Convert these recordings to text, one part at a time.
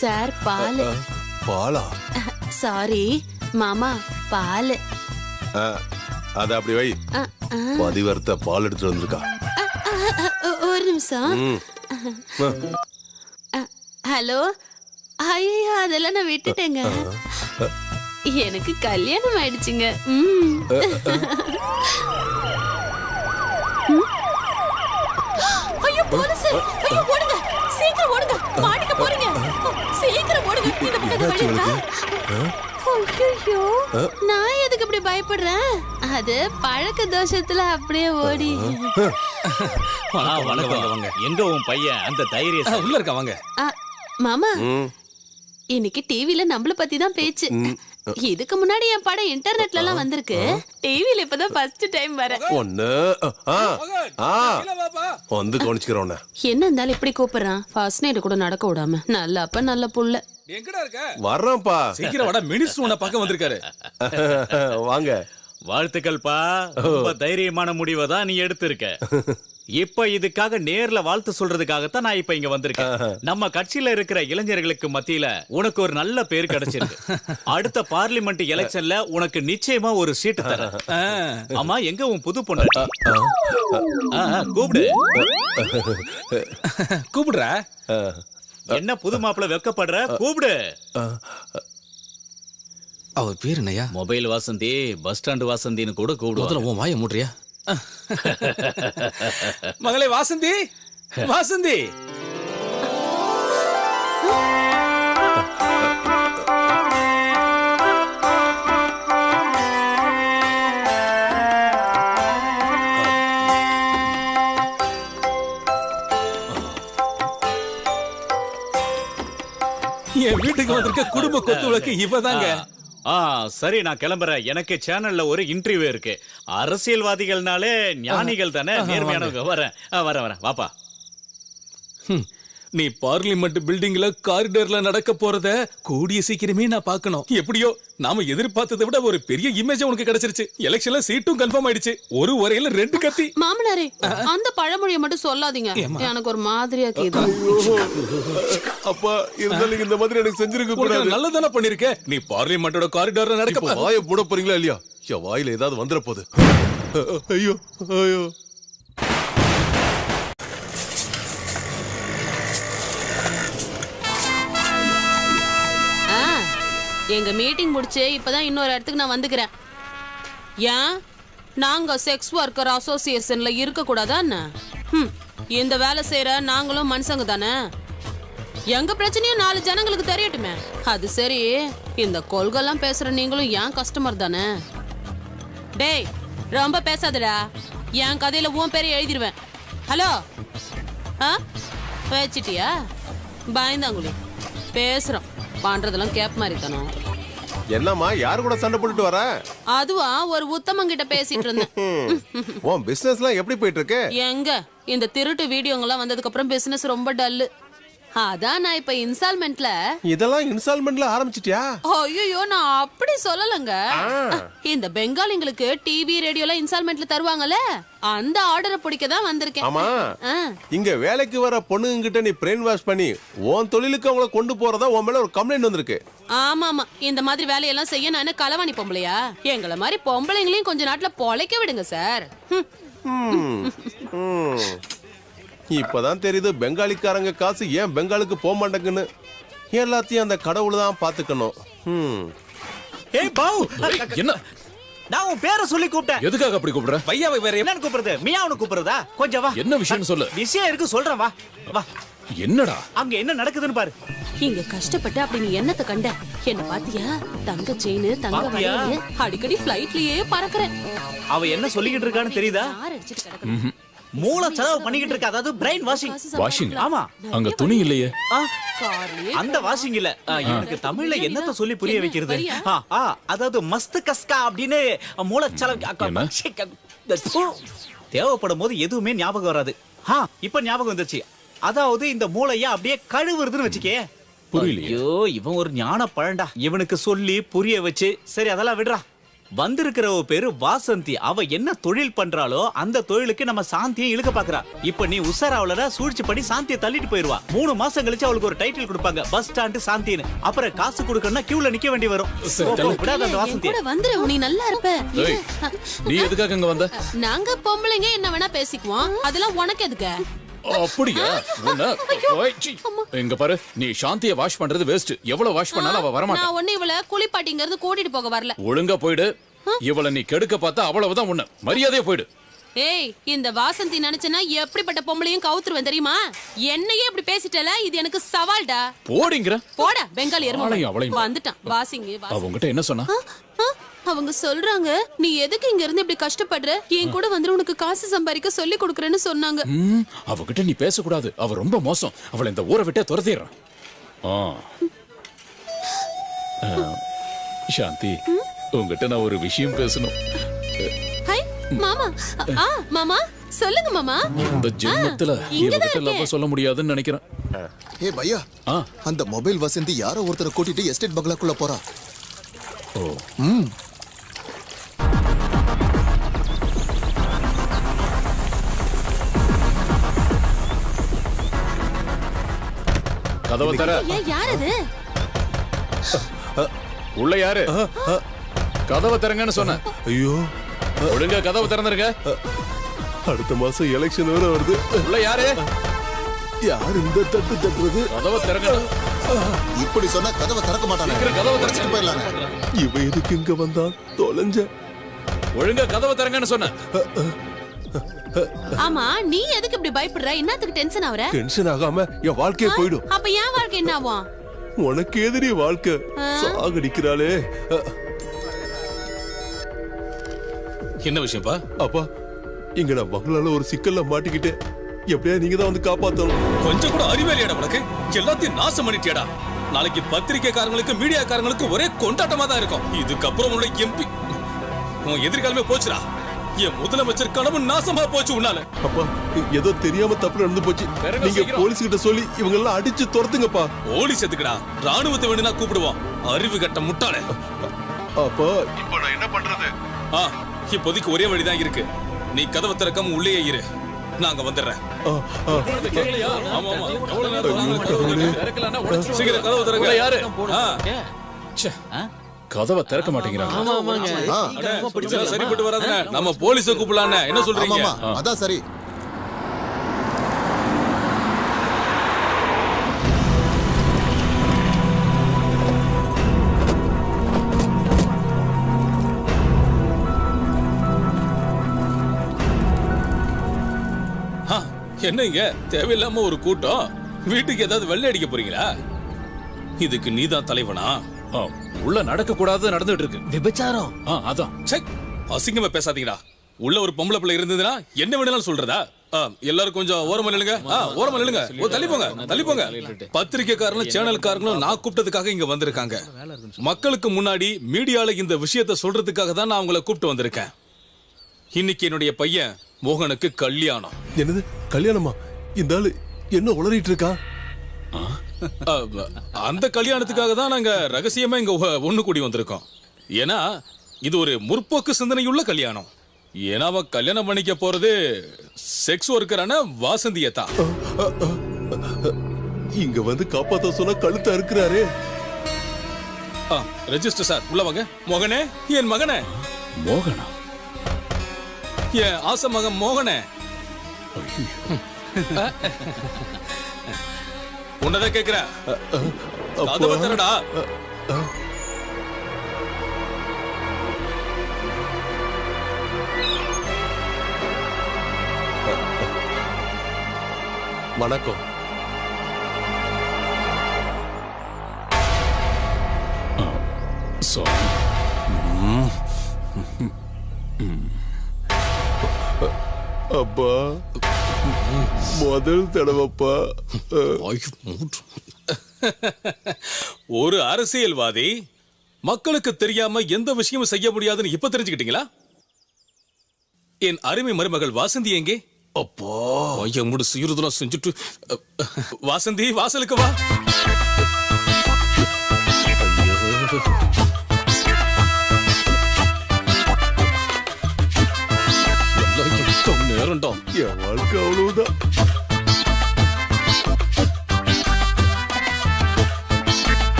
Sir பால். Bala? Sorry மாமா, பால். அத அப்படி வை. பதிவர்த்த பால் எடுத்துட்டு வந்திருக்கா. ஒரு நிமிஷம். ஹலோ. ஐயோ, அதெல்லாம் நான் விட்டுட்டேங்க. எனக்கு கல்யாணம் ஆயிடுச்சுங்க. ஐயோ போலீஸ்! ஐயோ ஓடுங்க, சீக்கிரம் ஓடுங்க, மாட்டிக்க போறீங்க. சீக்கிரம் ஓடுங்க. இந்த பக்கத்து வழியா. ஐயோ, நான் எதுக்கு இப்படி பயப்படுறேன்? அது பழக்க தோஷத்துல அப்படியே ஓடி. வணக்கம். எங்க உன் பையன்? அந்த தைரியம் உள்ள இருக்க. வாங்க மாமா. இன்னைக்கு டிவில நம்மள பத்தி தான் பேச்சு. இதுக்கு முன்னாடி என் படம் இன்டர்நெட்ல எல்லாம் வந்திருக்கு. டிவில இப்பதான் ஃபர்ஸ்ட் டைம் வரேன். ஒண்ணு வந்து கவனிச்சுக்கிறோம். என்ன இருந்தாலும் இப்படி கூப்பிடுறான். ஃபர்ஸ்ட் நைட் கூட நடக்க விடாம. நல்ல அப்ப நல்ல புள்ள. எங்கடா இருக்க? வர்றோம்ப்பா. சீக்கிரம் வாடா, மினிஸ்டர் உன்னை பார்க்க வந்திருக்காரு. வாங்க. வாழ்த்துக்கள்ப்பா. ரொம்ப தைரியமான முடிவை தான் நீ எடுத்திருக்க. இப்ப இதுக்காக நேர்ல வாழ்த்து சொல்றதுக்காகத்தான் நான் இப்ப இங்க வந்திருக்கேன். நம்ம கட்சியில இருக்கிற இளைஞர்களுக்கு மத்தியில உனக்கு ஒரு நல்ல பேர் கிடைச்சிருக்கு. அடுத்த பார்லிமெண்ட் எலெக்ஷன்ல உனக்கு நிச்சயமா ஒரு சீட்டு தரேன். ஆமா, எங்க உன் புது பொண்ணு? கூப்பிடு. கூப்பிடுற? என்ன புது மாப்பிள்ள வெக்கப்படுற? கூப்பிடு. அவ பேர் என்னையா? மொபைல் வாசந்தி, பஸ் ஸ்டாண்ட் வாசந்தின்னு கூட கூப்பிடுவாங்க. உன் வாயை மூடுறியா? மகளே வாசந்தி, வாசந்தி. என் வீட்டுக்கு வந்திருக்க குடும்ப கொத்து விளக்கு இவதாங்க. சரி, நான் கிளம்புறேன். எனக்கு சேனல்ல ஒரு இன்டர்வியூ இருக்கு. அரசியல்வாதிகள்னாலே ஞானிகள் தானே, நேர்மையானவங்க. வரேன் வாப்பா. நீ பார்லிமெண்ட் பில்டிங்ல காரிடர்ல நடக்க போறத கூடிய சீக்கிரமே நான் பார்க்கணும். எப்படியோ நாம எதிர்பார்த்ததை விட ஒரு பெரிய இமேஜ் உனக்கு கிடைச்சிருச்சு. எலெக்ஷன்ல சீட்டும் கன்ஃபார்ம் ஆயிடுச்சு. ஒரு வரையில 2 கத்தி. மாமனாரே, அந்த பழமொழியை மட்டும் சொல்லாதீங்க. எனக்கு ஒரு மாதிரியா கேக்குது. அப்பா, இருந்தாலும் இந்த மாதிரி எனக்கு செஞ்சிருக்க கூடாது. நல்லதானே பண்ணிருக்க. நீ பார்லிமெண்டோட காரிடார்ல நடக்க வாயை மூட போறீங்களா இல்லையா? என் வாயில ஏதாவது வந்துட போகுது. ஐயோ ஐயோ. எங்க மீட்டிங் முடிச்சு இப்பதான் இன்னொரு இடத்துக்கு நான் வந்துக்கிறேன். ஏன் நாங்க செக்ஸ் ஒர்க்கர் அசோசியேஷன்ல இருக்க கூடாதா? இந்த வேலை செய்யற நாங்களும் மனுஷங்க தானே. எங்க பிரச்சனையும் 4 ஜனங்களுக்கு தெரியட்டுமே. அது சரி, இந்த கொள்கைலாம் பேசுற நீங்களும் ஏன் கஸ்டமர் தானே. டேய், ரொம்ப பேசாதடா. என் கதையில உன் பேரை எழுதிடுவேன். ஹலோ, வச்சிட்டியா? பயந்தாங்குழி பேசுறோம். பண்றதெல்லாம் கேப் மாதிரி தானோ. என்னம்மா, யாரு கூட சண்டை போட்டுட்டு வர? அதுவா, ஒரு உத்தமங்கிட்ட பேசிட்டு இருந்தேன். உன் பிசினஸ்லாம் எப்படி போயிட்டு இருக்கு? எங்க இந்த திருட்டு வீடியோங்கெல்லாம் வந்ததுக்கு அப்புறம் பிசினஸ் ரொம்ப டல்லு. அதான் நான் இப்ப இன்ஸ்டால்மெண்ட்ல. இதெல்லாம் இன்ஸ்டால்மெண்ட்ல ஆரம்பிச்சிட்டியா? ஐயோ, நான் அப்படி சொல்லலங்க. இந்த பெங்காலிங்களுக்கு டிவி ரேடியோல இன்ஸ்டால்மெண்ட்ல தருவாங்கல்ல, அந்த ஆர்டரை பிடிக்க தான் வந்திருக்கேன். ஆமா, இங்க வேலைக்கு வர பொண்ணுங்க கிட்ட நீ பிரெயின் வாஷ் பண்ணி உன் தொழிலுக்கு அவங்கள கொண்டு போறதா உன் மேல ஒரு கம்ப்ளைண்ட் வந்திருக்கு. ஆமா, இந்த மாதிரி வேலையெல்லாம் செய்ய நான் என்ன களவாணி பொம்பளையா? எங்களை மாதிரி பொம்பளைங்களையும் கொஞ்ச நாட்டுல பொழைக்க விடுங்க சார். இப்பதான் தெரியுது பெங்காலிக்காரங்க காசு ஏன் பெங்காலுக்கு போக மாட்டேங்குன்னு. எல்லாத்தையும் அந்த கடவுள் தான் பாத்துக்கணும். ஏய் பாவு, என்ன? நான் உன் பேரை சொல்லி கூப்பிட்டேன். எதுக்காக அப்படி கூப்பிடுற? பையாவை வேற என்னன்னு கூப்பிடுறது? மியாவுன்னு கூப்பிடுறதா? கொஞ்சம் வா. என்ன விஷயம் சொல்லு. விஷயம் இருக்கு, சொல்றேன் வா. வா. என்னடா அங்க என்ன நடக்குதுன்னு பாரு. இங்க கஷ்டப்பட்டு அப்படி நீ என்னத்த கண்ட? என்ன பாத்தியா? தங்க செயின், தங்க வளையல், அடிக்கடி ஃளைட்லயே பறக்குறேன். அவ என்ன சொல்லிக்கிட்டு இருக்கான்னு தெரியுதா? மூளை செலவு பண்ணிக்கிட்டு இருக்க. அதாவது பிரெயின் வாஷிங். வாஷிங்? ஆமா. அங்க துணி இல்லையே. அந்த வாஷிங் இல்ல. எனக்கு தமிழ்ல என்னத்த சொல்லி புரிய வைக்கிறது? அதாவது மஸ்து கஸ்கா அப்படின்னு மூளை செலவு. தேவைப்படும் போது எதுவுமே ஞாபகம் வராது. இப்ப ஞாபகம் வந்துருச்சு. அதாவது இந்த மூளைய அப்படியே கழுவுறதுன்னு வச்சுக்கே. புரியலையோ. இவன் ஒரு ஞான பழண்டா. இவனுக்கு சொல்லி புரிய வச்சு. சரி, அதெல்லாம் விடுறா. வந்திருக்கிறவ பேரு வாசந்தி. அவ என்ன தொழில் பண்றாளோ அந்த தொழிலுக்கு நம்ம சாந்தியை இழுக்க பாக்குறா. இப்ப நீ உஷாராவலடா சூழ்ச்சி படி சாந்தியை தள்ளிட்டு போயிருவா. 3 மாசம் கழிச்சு அவளுக்கு ஒரு டைட்டில் கொடுப்பாங்க, பஸ் ஸ்டாண்ட் சாந்தின்னு. அப்புறம் காசு கொடுக்கணும்னா கியூல நிக்க வேண்டி வரும். விடாத அந்த என் வாசந்தியை. கூட வந்துரு, நீ நல்லா இருப்ப. ஏய், நீ எதுக்காக இங்க வந்த? நாங்க பொம்பளைங்க என்ன வேணா பேசிக்குவோம், அதெல்லாம் உனக்கு எதுக்கு? அப்படியா? ஓய், சீ. இங்க பாரு, நீ சாந்தியை வாஷ் பண்றது வேஸ்ட். எவ்வளவு வாஷ் பண்ணாலும் அவ வரமாட்டா. நான் ஒண்ணு இவள குளிப்பாட்டிங்கிறது கூட்டிட்டு போக வரல. ஒழுங்கா போயிடு. இவளை நீ கெடுக்க பார்த்தா அவ்வளவுதான் உன்ன. மரியாதையா போயிடு. ஏய், இந்த வாசந்தி நினைச்சனா எப்படிப்பட்ட பொம்பளையும் கவுத்துருவேன் தெரியுமா? என்னையே இப்படி பேசிட்டல, இது எனக்கு சவால்டா. போடிங்கற. போடா பெங்காலி எருமை. அவளையும். வந்துட்டான் வாசிங்க. அவங்கிட்ட என்ன சொன்னா? அவங்க சொல்றாங்க, நீ எதுக்கு இங்க இருந்து இப்படி கஷ்டப்படுற, என் கூட வந்து உனக்கு காசு சம்பாதிக்க சொல்லி கொடுக்கறேன்னு சொன்னாங்க. அவகிட்ட நீ பேசக்கூடாது. அவ ரொம்ப மோசம். அவளை இந்த ஊரை விட்டே துரத்திடுறான். சாந்தி, உங்ககிட்ட நான் ஒரு விஷயம் பேசணும். ஹாய் மாமா. மாமா சொல்லுங்க மாமா. இந்த ஜென்மத்துல இவகிட்ட லவ் சொல்ல முடியாதுன்னு நினைக்கிறேன். ஏ பையா, அந்த மொபைல் வசந்தி யாரோ ஒருத்தரை கூட்டிட்டு எஸ்டேட் பங்களாக்குள்ள போறா. ஓ. கதவை தர. ஏன் யார் அது? உள்ள யாரு? கதவை திறங்கன்னு சொன்னேன். ஐயோ, ஒழுங்கா கதவை திறந்துருங்க. அடுத்த மாசம் எலெக்ஷன் வேற வருது. உள்ள யாரு? யார் இந்த தட்டு தட்டுறது? கதவை திறங்க. இப்படி சொன்னா கதவை திறக்க மாட்டானே. கதவை திறச்சிட்டு போயிடலாங்க. இவன் எதுக்கு இங்க வந்தான்? தொலைஞ்ச. ஒழுங்கா கதவை திறங்கன்னு சொன்னேன். ஆமா, நீ எதுக்கு இப்படி பயப்படுற? என்னத்துக்கு டென்ஷன் ஆவற? டென்ஷன் ஆகாம என் வாழ்க்கையே போயிடும். அப்ப என் வாழ்க்கை என்ன ஆகும்? உனக்கு எதிரி வாழ்க்கை சாகடிக்கிறாளே. என்ன விஷயம்ப்பா? அப்பா, இங்க நான் பங்களால ஒரு சிக்கல்ல மாட்டிக்கிட்டேன். எப்படியா நீங்க தான் வந்து காப்பாத்தணும். கொஞ்சம் கூட அறிவேலையாடா உனக்கு? எல்லாத்தையும் நாசம் பண்ணிட்டியாடா. நாளைக்கு பத்திரிக்கைக்காரங்களுக்கு மீடியாக்காரங்களுக்கு ஒரே கொண்டாட்டமா தான் இருக்கும். இதுக்கப்புறம் உன்னோட எம்பி உன் எதிர்காலமே போச்சுடா. என் முதலமைச்சர் கனவு நாசமா போச்சு உன்னால. அப்பா, ஏதோ தெரியாம தப்பு நடந்து போச்சு. நீங்க போலீஸ் கிட்ட சொல்லி இவங்க எல்லாம் அடிச்சு துரத்துங்கப்பா. போலீஸ் எதுக்குடா? ராணுவத்தை வேணும்னா கூப்பிடுவோம். அறிவு கட்ட முட்டாளே. அப்பா, இப்போ நான் என்ன பண்றது? இப்போதைக்கு ஒரே வழிதான் இருக்கு. நீ கதவை திறக்காம உள்ளே இரு. நாங்க வந்துடுறேன். சீக்கிரம் கதவை திறங்க. யாரு? கதவை திறக்க மாட்டேங்கிறாங்க. சரிப்பட்டு வராதுங்க. நம்ம போலீஸை கூப்பிடலாம். என்ன சொல்றீங்க? அதான் சரி. என்னங்க தேவையில்லாம ஒரு கூட்டம்? வீட்டுக்கு ஏதாவது வெள்ளை அடிக்க போறீங்களா? இதுக்கு நீதான் தலைவனா? உள்ள நடக்க கூடாது நடந்துட்டு இருக்கு. விபச்சாரம். அதான். அசிங்கமா பேசாதீங்கடா. உள்ள ஒரு பொம்பளை பிள்ளை இருந்ததுன்னா என்ன வேணாலும் சொல்றதா? எல்லாரும் கொஞ்சம் ஓரமா நில்லுங்க. ஓரமா நில்லுங்க. தள்ளி போங்க, தள்ளி போங்க. பத்திரிக்கைக்காரங்களும் சேனல்காரங்களும் நான் கூப்பிட்டதுக்காக இங்க வந்திருக்காங்க. மக்களுக்கு முன்னாடி மீடியால இந்த விஷயத்தை சொல்றதுக்காக தான் நான் உங்களை கூப்பிட்டு வந்திருக்கேன். இன்னைக்கு என்னுடைய பையன் மோகனுக்கு கல்யாணம். என்னது கல்யாணமா? இந்த ஆளு என்ன உளறிட்டு இருக்கா? அந்த கல்யாணத்துக்காக தான் நாங்க ரகசியமா இங்க ஒண்ணு கூடி வந்திருக்கோம். ஏன்னா இது ஒரு முற்போக்கு சிந்தனையுள்ள கல்யாணம். ஏன்னா அவன் கல்யாணம் பண்ணிக்க போறது செக்ஸ் ஒர்க்கரான வாசந்தியை தான். இங்க வந்து காப்பாத்த சொன்னா கழுத்தா இருக்கிறாரே. ரெஜிஸ்டர் சார், உள்ள வாங்க. மோகனே, என் மகனே. மோகனா? என் ஆசை மகன் மோகனே. உன்னதான் கேக்குற. கதவை திறடா. வணக்கம். அப்பா, முதல் தடவைப்பா. ஒரு அரசியல்வாதி மக்களுக்கு தெரியாம எந்த விஷயமும் செய்ய முடியாதுன்னு இப்ப தெரிஞ்சுக்கிட்டீங்களா? என் அருமை மருமகள் வாசந்தி எங்கே? அப்பா, ஐயா முடி சீருதெல்லாம் செஞ்சுட்டு. வாசந்தி, வாசலுக்கு வா. வளரட்டும். என் வாழ்க்கை அவ்வளவுதான்.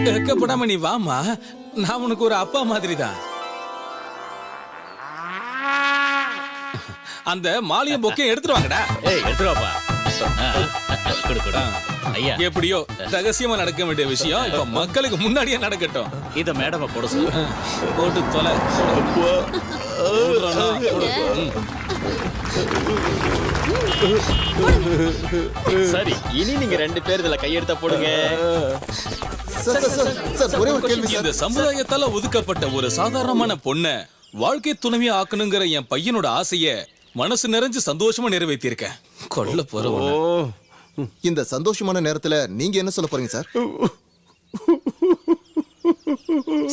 வெக்கப்படாம நீ வாமா, நான் உனக்கு ஒரு அப்பா மாதிரி தான். அந்த மாலியம் பொக்கே எடுத்துட்டு வாங்கடா. ஏய் எடுத்துருவாப்பா. கொடு கொடு. ஐயா எப்படியோ ரகசியமா நடக்க வேண்டிய விஷயம் இப்ப மக்களுக்கு முன்னாடியே நடக்கட்டும். இத மேடம போட சொல்லு. போட்டு தொலை. சரி, இனி நீங்க 2 பேர் இதுல கையெழுத்த போடுங்க. சார் சார் சார் சார் ஒரே ஒரு கேள்வி சார். இந்த சமுதாயத்தால ஒதுக்கப்பட்ட ஒரு சாதாரணமான பொண்ண வாழ்க்கை துணைவியா ஆக்கணுங்கிற என் பையனோட ஆசைய மனசு நிறைஞ்சு சந்தோஷமா நிறைவேற்றியிருக்கேன். கொல்ல போறவன. இந்த சந்தோஷமான நேரத்துல நீங்க என்ன சொல்ல போறீங்க சார்?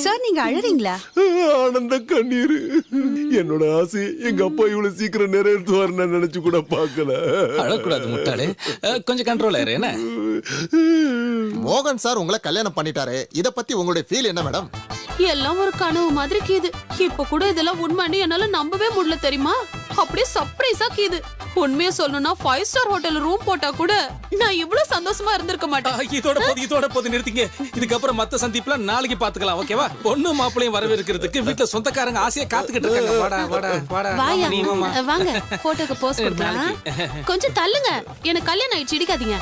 சார் நீங்க அழறீங்களா? ஆனந்த கண்ணீர். என்னோட ஆசை எங்க அப்பா இவ்வளவு சீக்கிரம் நிறைவேற்றுவார் நான் நினைச்சு கூட பார்க்கல. அழக்கூடாது முட்டாளே, கொஞ்சம் கண்ட்ரோல் ஆயிரு. என்ன மோகன் சார் உங்களை கல்யாணம் பண்ணிட்டாரு, இத பத்தி உங்களுடைய ஃபீல் என்ன மேடம்? எல்லாம் ஒரு கனவு மாதிரி கீது. இப்ப கூட இதெல்லாம் உண்மைன்னு என்னால நம்பவே முடியல தெரியுமா? அப்படியே சர்ப்ரைஸா கீது. உண்மையா சொல்லணும்னா 5 ஸ்டார் ஹோட்டல் ரூம் போட்டா கூட நான் இவ்வளவு சந்தோஷமா இருந்திருக்க மாட்டேன். இதோட போது நிறுத்திங்க. இதுக்கப்புறம் மத்த சந்திப்புல நாளைக்கு பாத்துக்கலாம், ஓகேவா? பொண்ணு மாப்பிளையும் வரவேற்கிறதுக்கு வீட்டுல சொந்தக்காரங்க ஆசையா காத்துக்கிட்டு இருக்காங்க. வாடா வாடா வாடா. வாங்க போட்டோக்கு போஸ்ட் கொடுக்கலாம். கொஞ்சம் தள்ளுங்க, எனக்கு கல்யாணம் ஆயிடுச்சு, இடிக்காதீங்க.